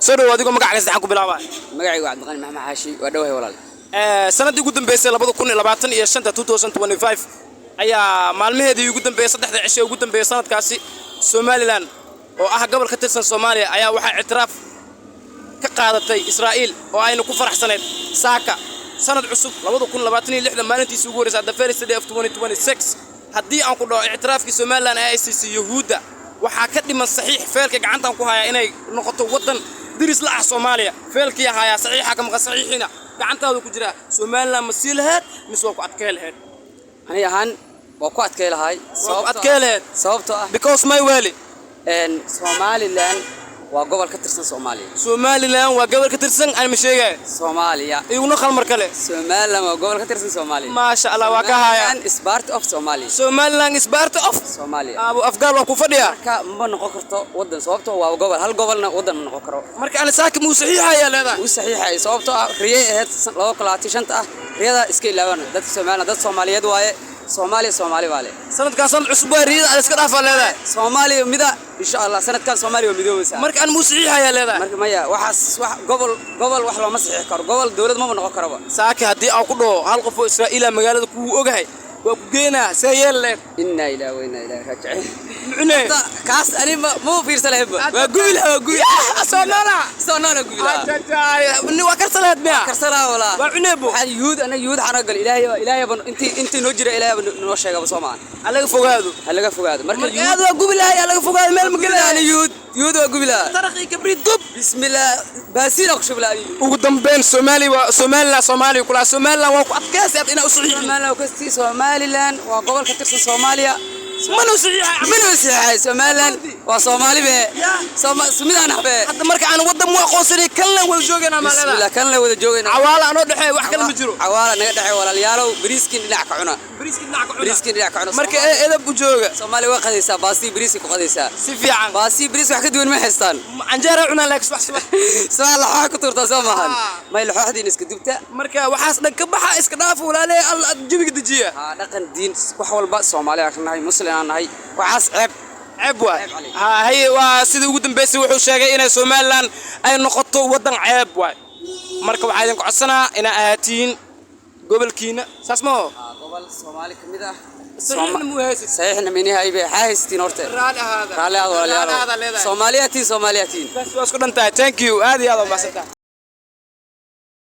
سنة وديكم مقع عكس دحكوا بلا واحد مقعي وعبد الغني محمد حاشي ودوه ولا سنة دي قدام بيسة لبضو كوني لبعتن إيه شنطة 2025 أيا معلمه دي قدام بيسة صدق عشية وقدام بيسة سنة كاسي سومالي لان وأها قبل كتير سوماليا أيا واحد اعتراف كقادة إسرائيل وأين كفر سنة ساكا سنة عصب لبضو كون لبعتني اللي إحنا ما ننتي سووري سعد فارس دي 2026 هدي أنكو لو اعتراف في سومالي لان ICC يهودا وحكتني من صحيح فيلك عنتا أنكو هاي إني نقطة وطن درس لا صوماليا فيلك يا هاي صحيحة كم صحيحنا gacanta ku jira Soomaaliland masiilheed mis waa ku adkeelheed ani ahaan waa ku adkeelahay sababtoo ah because my wali Somaliland waa gobol ka tirsan Soomaaliya Somaliland waa gobol ka tirsan aan ma sheegay Soomaaliya iyuna khalmar kale Somaliland waa gobol ka tirsan Soomaaliya ma sha Allah waa ka haya is part of Somalia Somaliland is part of Somalia abu afgaal waa ku fadhiya marka ma noqon karto wadan sababtoo waa gobol hal gobolna wadan ma noqon karo marka aan saakim uu saxiixaya leedahay uu saxiixay sababtoo ah riyay ahayd 225 ah riyada iska ilaawana dadka Soomaaliland dad Soomaaliyeed waaye Soomaali wale sanadkan sanad cusub waa riyada iska dhaafaa leedahay Soomaaliya mida insha Allah sanadkan Soomaaliya midowaysa marka aan muu saxiixaya leedahay marka maya wax gobol wax loo ma saxiix karo gobol dawlad ma noqon karo saaki hadii aan ku dhaho hal qof oo Israa'iil magaalada ku ogahay waa ku geena sayeel inna ilaahi wa inna ilaahi raaji'un micne kaas ani ma fiirsanay waa gubil soonala gubil ni waa karsalaad ma karsalaa wala waa cuneebo waxaan yuud xanagal ilaahay ban intii noo jira ilaahay noo sheegay Soomaan alaga fogaado marka aad waa gubilahay alaga fogaado meel ma galay yuud waa gubilahay taraqi kabrid gub bismillah baasina ku shublaani ugu dambeyn Soomaaliya kula Somaliland waa ku adkaysay ina u saxiixay Somaliland waa gobol ka tirsan Soomaaliya منو صحيح Somaliland waa Soomaali be Soomaalidaan xabee hadda marka aan wadan mu aqoonsanay kan la wada joogana ma leedahay bismillah kan la wada joogana cawaala anoo dhaxay wax kale ma jiro cawaala naga dhaxay walaalayaalow bariiskin dhinac ka cuna marka edab u jooga Soomaali waa qadaysaa baasti bariis ku qadaysaa si fiican baasti bariis wax ka duwan ma haystaan anjeera cuna laakiin wax su'aal waxa ku turtaa Soomahan ma ila xooxdiin iska dubta marka waxaas dhan ka baxa iska dhaaf walaalay Allah jabiga dajiya dhaqan diin wax walba Soomaali ah nahay muslim aan nahay waxaas ceeb waa hay waa sidii ugu dambeysay wuxuu sheegay inay Somaliland ay noqoto wadan ceeb waa marka waxa idin ku codsanaa ina ahaatiin gobolkiina saas ma gobol Soomaali kamid ah saxiixna meenahay bay haystiin horta raali ahaada walaalayaal Soomaaliyatiin bas waa isku dhantahay thank you aad iyo aad u mahadsantahay